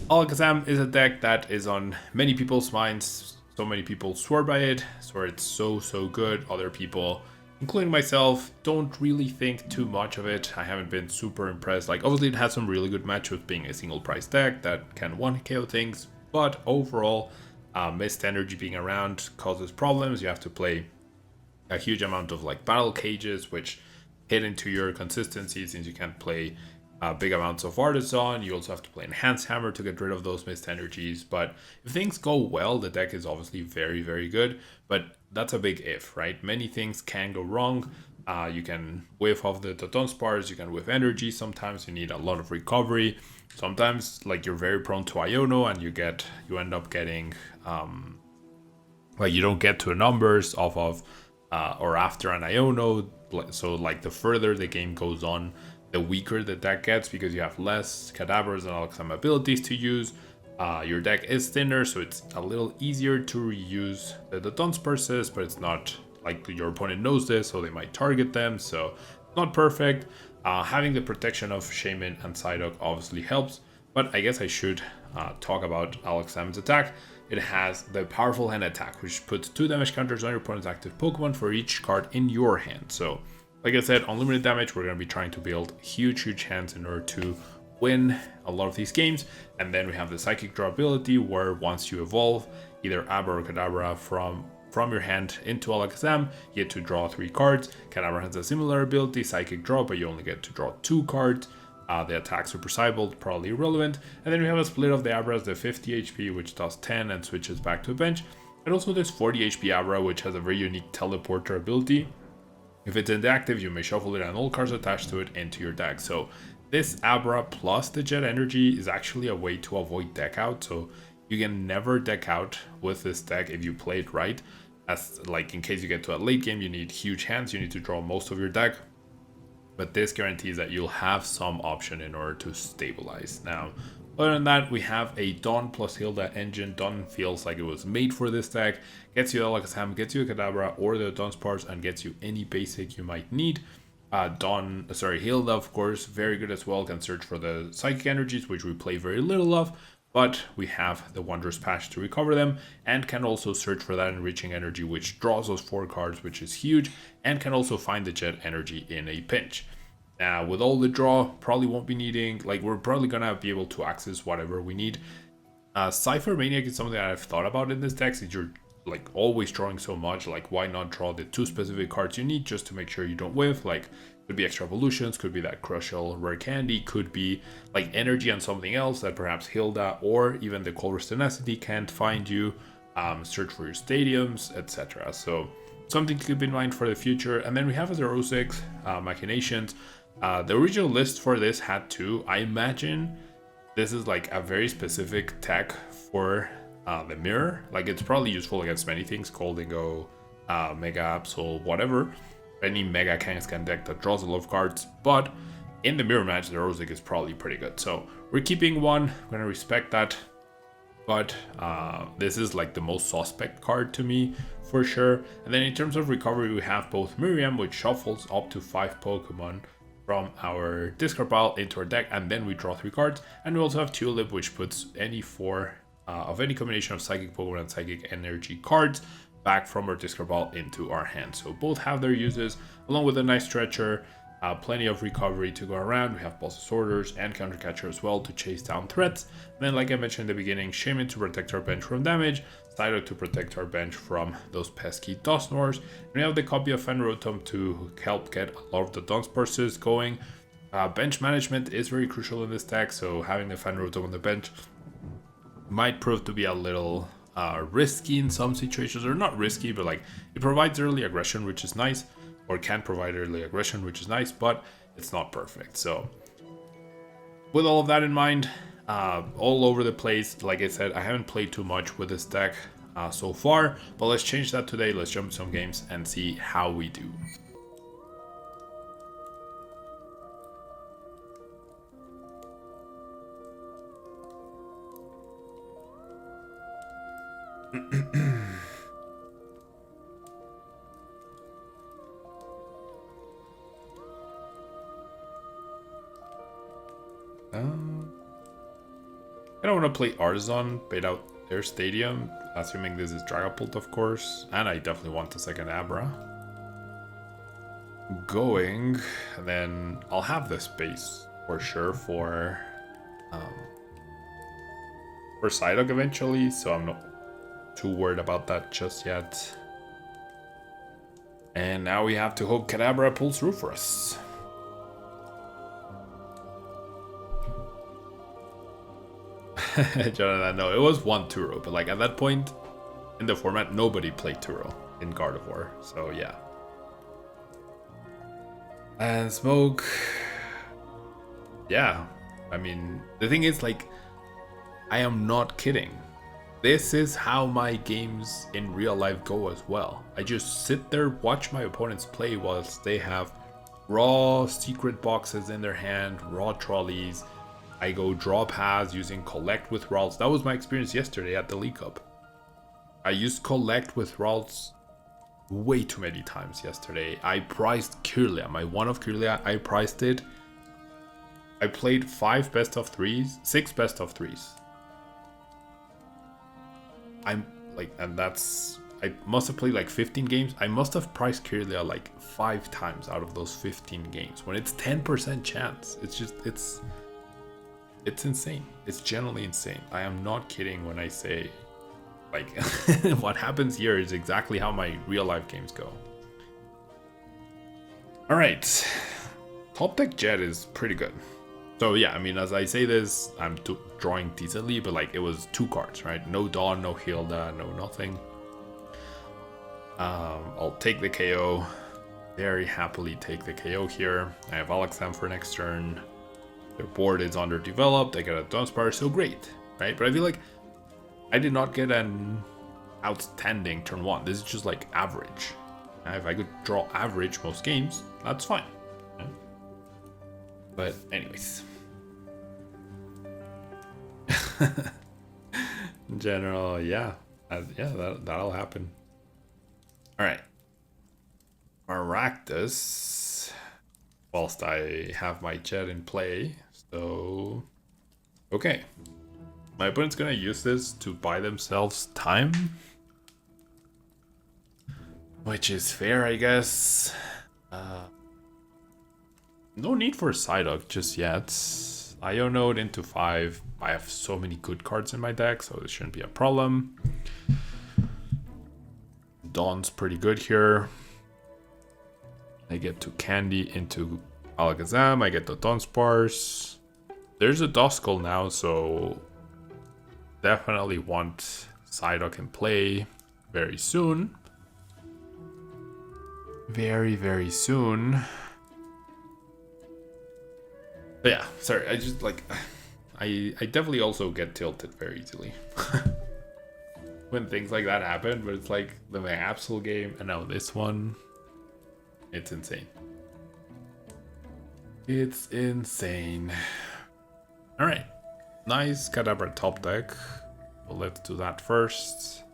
Alakazam is a deck that is on many people's minds. So many people swear by it, swear it's so good. Other people, including myself, don't really think too much of it. I haven't been super impressed. Like, obviously it has some really good matchups being a single price deck that can 1-KO things, but overall, Mist Energy being around causes problems. You have to play a huge amount of like battle cages, which hit into your consistency since you can't play big amounts of Artazon. You also have to play Enhanced Hammer to get rid of those missed energies. But if things go well, the deck is obviously very good. But that's a big if, right? Many things can go wrong. You can whiff off the Dunsparce, you can whiff energy. Sometimes you need a lot of recovery. Sometimes like you're very prone to Iono and you end up getting like you don't get to numbers off of or after an Iono. So like the further the game goes on, the weaker the deck gets because you have less Kadabras and Alakazam abilities to use. Your deck is thinner, so it's a little easier to reuse the Dunsparces, but it's not like your opponent knows this, so they might target them, so not perfect. Having the protection of Shaymin and Psyduck obviously helps, but I guess I should talk about Alakazam's attack. It has the powerful hand attack, which puts 2 damage counters on your opponent's active Pokemon for each card in your hand. So, like I said, unlimited damage, we're going to be trying to build huge hands in order to win a lot of these games. And then we have the Psychic Draw ability, where once you evolve either Abra or Kadabra from your hand into Alakazam, you get to draw 3 cards. Kadabra has a similar ability, Psychic Draw, but you only get to draw 2 cards. The attack Super Cyborg, probably irrelevant. And then we have a split of the Abras, the 50 HP, which does 10 and switches back to the bench. And also this 40 HP Abra, which has a very unique teleporter ability. If it's inactive, you may shuffle it and all cards attached to it into your deck. So this Abra plus the Jet Energy is actually a way to avoid deck out. So you can never deck out with this deck if you play it right. As like in case you get to a late game, you need huge hands, you need to draw most of your deck. But this guarantees that you'll have some option in order to stabilize. Now, other than that, we have a Dawn plus Hilda engine. Dawn feels like it was made for this deck. Gets you Alakazam, gets you a Kadabra or the Dunsparce, and gets you any basic you might need. Hilda, of course, very good as well. Can search for the Psychic Energies, which we play very little of. But we have the Wondrous Patch to recover them, and can also search for that Enriching Energy, which draws those 4 cards, which is huge, and can also find the Jet Energy in a pinch. Now, with all the draw, probably won't be needing, like, we're probably gonna be able to access whatever we need. Cypher Maniac is something that I've thought about in this deck, since you're, like, always drawing so much, like, why not draw the 2 specific cards you need just to make sure you don't whiff, like, could be extra evolutions, could be that crucial rare candy, could be like energy and something else that perhaps Hilda or even the Colress Tenacity can't find you. Search for your stadiums, etc. So something to keep in mind for the future. And then we have a Xerosic, Machinations. The original list for this had 2. I imagine this is like a very specific tech for the mirror. Like it's probably useful against many things, Cold and Go, Mega Absol, whatever. Any Mega Kangaskhan deck that draws a lot of cards, but in the mirror match, the Xerosic is probably pretty good. So we're keeping 1, I'm gonna respect that. But this is like the most suspect card to me for sure. And then in terms of recovery, we have both Miriam, which shuffles up to 5 Pokemon from our discard pile into our deck, and then we draw 3 cards. And we also have Tulip, which puts any 4 of any combination of Psychic Pokemon and Psychic Energy cards back from our discard pile into our hand. So both have their uses, along with a Night Stretcher, plenty of recovery to go around. We have Pulse Sorters and Counter Catcher as well to chase down threats. And then, like I mentioned in the beginning, Shaymin to protect our bench from damage, Psyduck to protect our bench from those pesky Dusknoirs. And we have the copy of Fan Rotom to help get a lot of the Dunsparces going. Bench management is very crucial in this deck, so having a Fan Rotom on the bench might prove to be a little risky in some situations, or not risky, but like it provides early aggression, which is nice, or can provide early aggression, which is nice, but it's not perfect. So with all of that in mind, all over the place, like I said, I haven't played too much with this deck so far, but let's change that today. Let's jump some games and see how we do. I don't want to play Artazon, bait out their stadium, assuming this is Dragapult, of course. And I definitely want the second Abra. Going, and then I'll have the space for sure for Psyduck eventually, so I'm not too worried about that just yet. And now we have to hope Kadabra pulls through for us. Jonathan, no, it was one Turo, but like at that point in the format, nobody played Turo in Gardevoir, so yeah. And Smoke, yeah, I mean, the thing is, like, I am not kidding. This is how my games in real life go as well. I just sit there, watch my opponents play whilst they have raw secret boxes in their hand, raw trolleys. I go draw paths using collect with Ralts. That was my experience yesterday at the League Cup. I used collect with Ralts way too many times yesterday. I priced Kirlia, my one of Kirlia, I priced it. I played 5 best of 3s, 6 best of 3s. I'm like, and that's, I must have played like 15 games. I must have priced Kirlia like 5 times out of those 15 games when it's 10% chance. It's just, it's insane. It's generally insane. I am not kidding when I say, like, what happens here is exactly how my real life games go. All right, top deck Jet is pretty good. So yeah, I mean, as I say this, I'm drawing decently, but like it was 2 cards, right? No Dawn, no Hilda, no nothing. I'll take the KO. Very happily take the KO here. I have Alakazam for next turn. Their board is underdeveloped. I get a Dunsparce, so great, right? But I feel like I did not get an outstanding turn 1. This is just like average. If I could draw average most games, that's fine. But anyways. In general, yeah. That'll happen. Alright. Maractus. Whilst I have my Jet in play. So, okay. My opponent's gonna use this to buy themselves time. Which is fair, I guess. No need for Psyduck just yet. Ionode into 5. I have so many good cards in my deck, so this shouldn't be a problem. Dawn's pretty good here. I get to Candy into Alakazam. I get the Dunsparce. There's a Duskull now, so definitely want Psyduck in play very soon. Very, very soon. But yeah, sorry, I just like, I definitely also get tilted very easily when things like that happen, but it's like the Absol game and now this one, it's insane. It's insane. All right, nice Kadabra top deck. Well, let's do that first.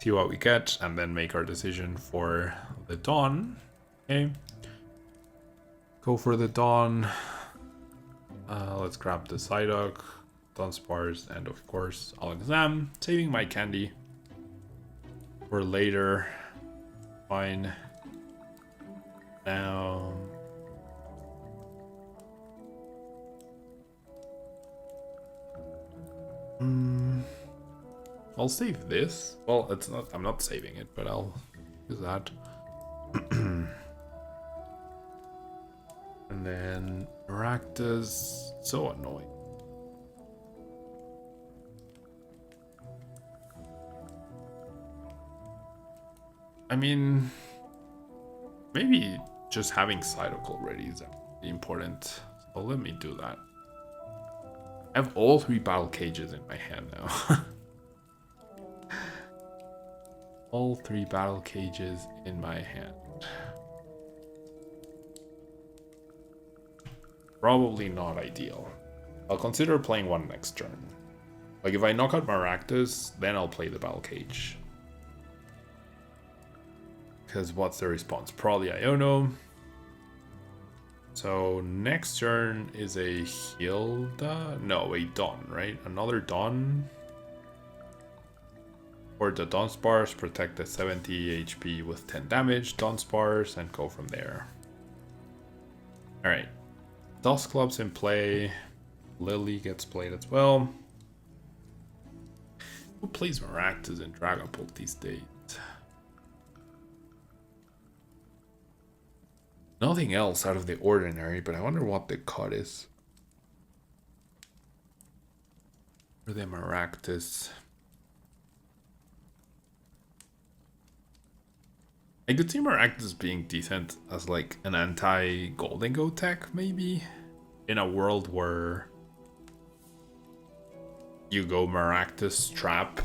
See what we get and then make our decision for the Dawn. Okay. Go for the Dawn. Let's grab the Psyduck, Dunsparce, and of course Alakazam. Saving my Candy for later. Fine. Now, I'll save this. Well, it's not. I'm not saving it, but I'll do that. And then Maractus, so annoying. I mean, maybe just having Psyduck already is important. So let me do that. I have all 3 battle cages in my hand now. All 3 battle cages in my hand. Probably not ideal. I'll consider playing one next turn. Like if I knock out Maractus, then I'll play the battle cage. Because what's the response? Probably Iono. So next turn is a Hilda? No, a Dawn, right? Another Dawn. Or the Dunsparce, protect the 70 HP with 10 damage, Dunsparce, and go from there. Alright. Dusclops in play. Lily gets played as well. Who plays Maractus and Dragapult these days? Nothing else out of the ordinary, but I wonder what the cut is. For the Maractus. I could see Maractus being decent as like an anti-Golden Go tech, maybe? In a world where you go Maractus, Trap,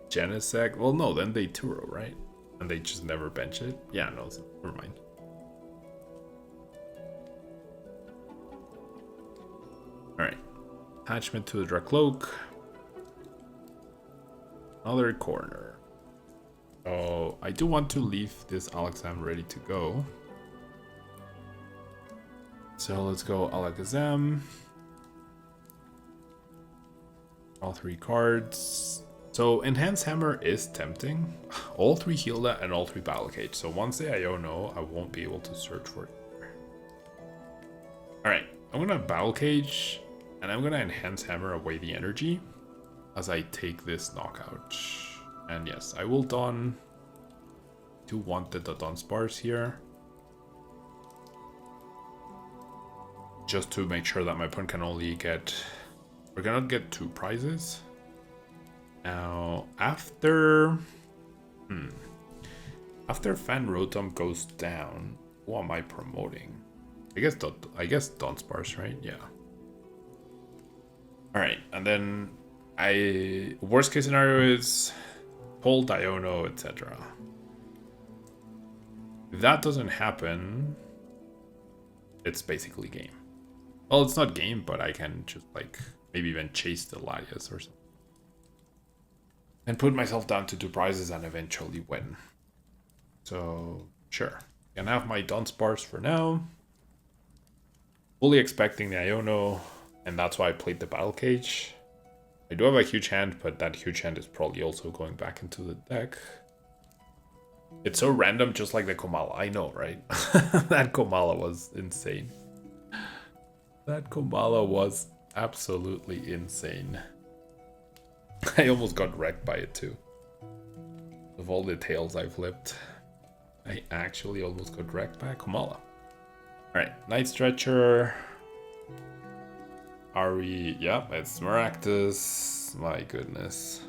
Genesect. Well, no, then they Turo, right? And they just never bench it. Yeah, no, never mind. Alright. Attachment to the Dracloak. Another corner. Oh, I do want to leave this Alakazam ready to go. So let's go Alakazam. All 3 cards. So Enhanced Hammer is tempting. All 3 Hilda and all 3 Battle Cage. So once they Iono, I won't be able to search for it. Alright, I'm gonna Battle Cage and I'm gonna Enhanced Hammer away the energy as I take this knockout. And yes, I will Dawn. Do want the Dunsparce here. Just to make sure that my opponent can only get... We're gonna get 2 prizes. Now, after... After Fan Rotom goes down, who am I promoting? I guess Dunsparce, right? Yeah. Alright, and then worst case scenario is hold Iono, etc. If that doesn't happen, it's basically game. Well, it's not game, but I can just like maybe even chase the Latias or something. And put myself down to 2 prizes and eventually win. So, sure. Can have my Dunsparce for now. Fully expecting the Iono, and that's why I played the Battle Cage. I do have a huge hand, but that huge hand is probably also going back into the deck. It's so random, just like the Komala. I know, right? That Komala was insane. That Komala was absolutely insane. I almost got wrecked by it too. Of all the tails I flipped, I actually almost got wrecked by a Komala. Alright, Night Stretcher. Are we... Yep, it's Maractus. My goodness.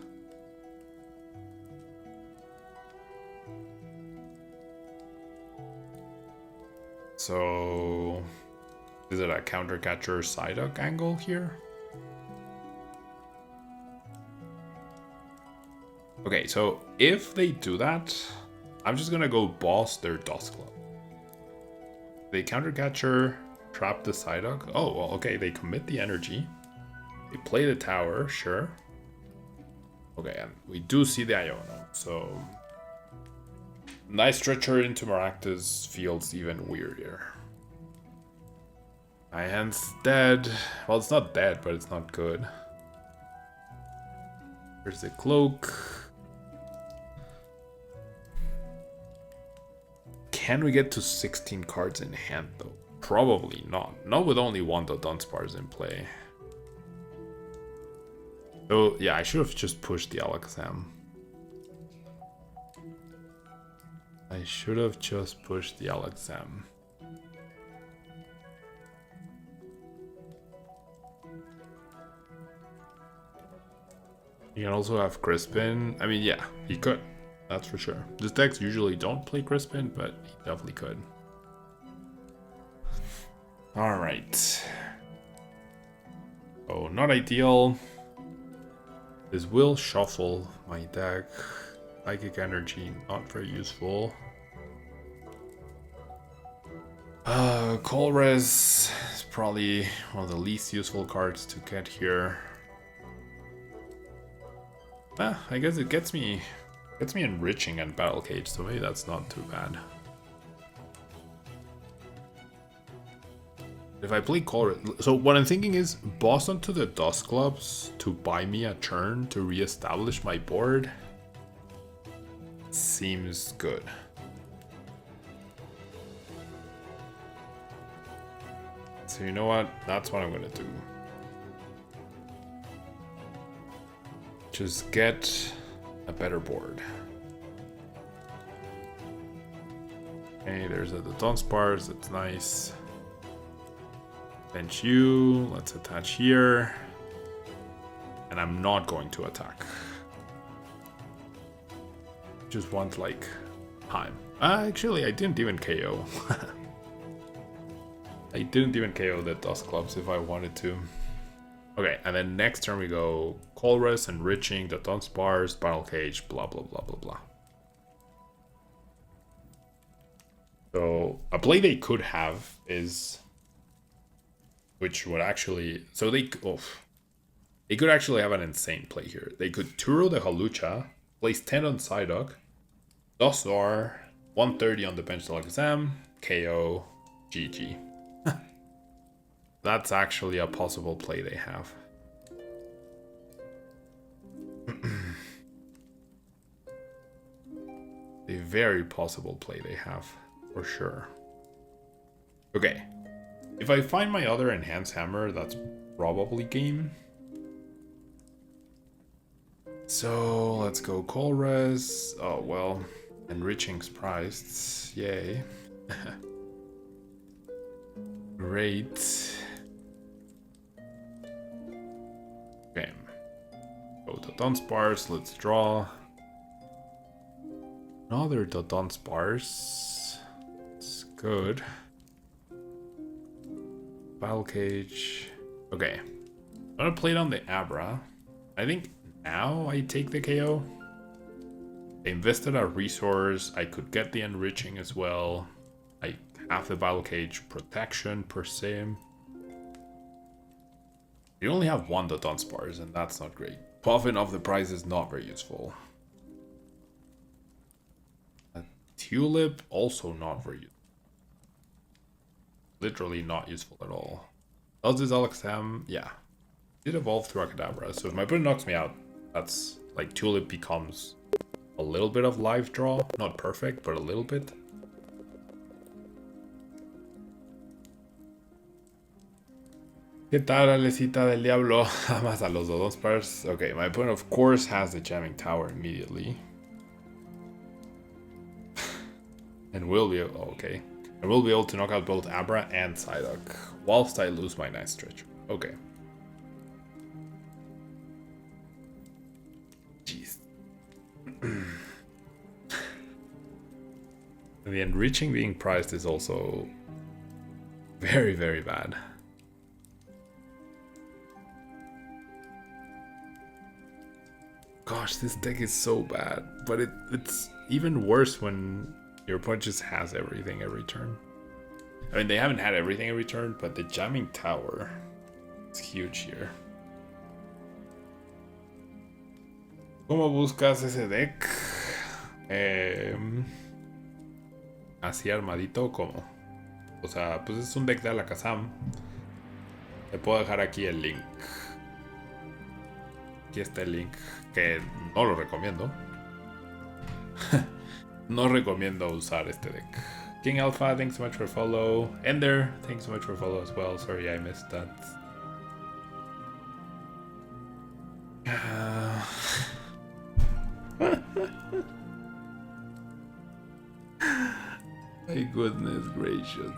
So... Is it a counter catcher Psyduck angle here? Okay, so if they do that, I'm just gonna go boss their Dusclops. They counter catcher, trap the Psyduck. Oh, well, okay, they commit the energy. They play the tower, sure. Okay, and we do see the Iono, so... Night Stretcher into Maractus feels even weirder. My hand's dead. Well, it's not dead, but it's not good. Here's the cloak. Can we get to 16 cards in hand, though? Probably not. Not with only one Dunsparce in play. So, yeah, I should have just pushed the Alakazam. I should have just pushed the Alakazam. You can also have Crispin. I mean, yeah, he could. That's for sure. These decks usually don't play Crispin, but he definitely could. Alright. Oh, not ideal. This will shuffle my deck. Psychic Energy, not very useful. Colress is probably one of the least useful cards to get here. I guess it gets me Enriching and Battle Cage, so maybe that's not too bad. If I play Colress, so what I'm thinking is boss onto the Dusclops to buy me a turn to reestablish my board. Seems good. So you know what? That's what I'm gonna do. Just get a better board. Okay, there's the Dunsparce, that's nice. Bench you, let's attach here. And I'm not going to attack. Just want like time. Actually, I didn't even KO. I didn't even KO the Dusclops if I wanted to. Okay, and then next turn we go Colress, Enriching, the Dunsparce, Battle Cage, blah blah blah blah blah. So a play they could have is, which would actually, so they could actually have an insane play here. They could Turo the Halucha, place 10 on Psyduck, Dusar, 130 on the bench Alakazam, KO, GG. That's actually a possible play they have. A very possible play they have, for sure. Okay. If I find my other Enhanced Hammer, that's probably game. So let's go Colress. Oh well, Enriching's priced. Yay. Great. Okay. Go to Dunsparce. Let's draw. Another Dunsparce. It's good. Battle Cage. Okay. I'm gonna play it on the Abra. I think now I take the KO. I invested a resource. I could get the Enriching as well. I have the Battle Cage protection per se. You only have one Dunsparce, and that's not great. Poffin of the price is not very useful. A Tulip also not very useful. Literally not useful at all. Does this Alakazam? Yeah. It evolved through a Kadabra, so if my opponent knocks me out, that's like Tulip becomes a little bit of live draw. Not perfect, but a little bit. ¿Qué tal, Alecita del Diablo? Amas a los Dunsparce. Okay, my opponent of course has the Jamming Tower immediately. And will be, okay. I will be able to knock out both Abra and Psyduck, whilst I lose my Night Stretcher. Okay. Jeez. The Enriching being priced is also very, very bad. Gosh, this deck is so bad, but it's even worse when your opponent just has everything every turn. I mean, they haven't had everything every turn, but the Jamming Tower is huge here. ¿Cómo buscas ese deck? Así armadito, ¿cómo? O sea, pues es un deck de Alakazam. Te puedo dejar aquí el link. Aquí está el link, que no lo recomiendo. No recomiendo usar este deck. King Alpha, thanks so much for follow. Ender, thanks so much for follow as well. Sorry I missed that. My goodness gracious.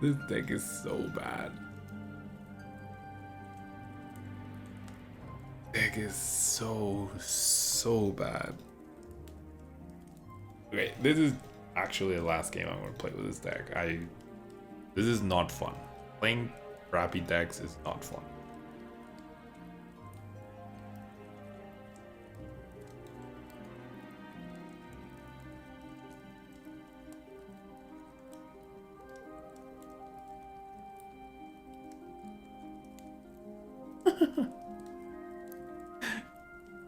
This deck is so bad. Deck is so bad. Okay, this is actually the last game I'm gonna play with this deck. This is not fun. Playing crappy decks is not fun.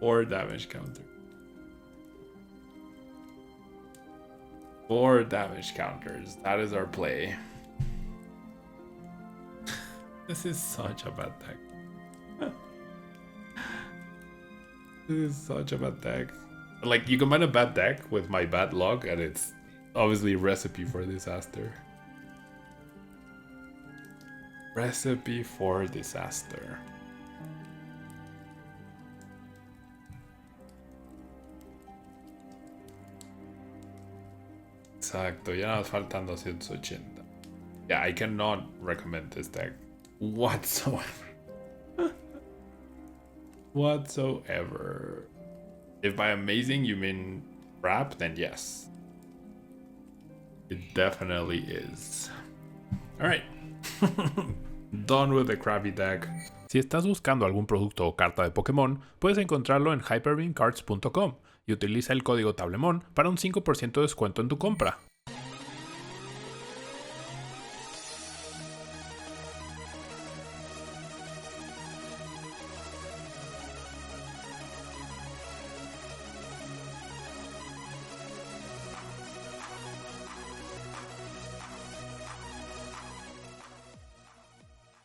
Or damage counter. 4 damage counters. That is our play. This is such a bad deck. This is such a bad deck. Like, you combine a bad deck with my bad luck, and it's obviously a recipe for disaster. Recipe for disaster. Exacto, ya nos faltan 280. Yeah, I cannot recommend this deck whatsoever. Whatsoever. If by amazing you mean crap, then yes. It definitely is. Alright. Done with the crappy deck. Si estás buscando algún producto o carta de Pokémon, puedes encontrarlo en hyperbeamcards.com y utiliza el código tablemon para un 5% de descuento en tu compra.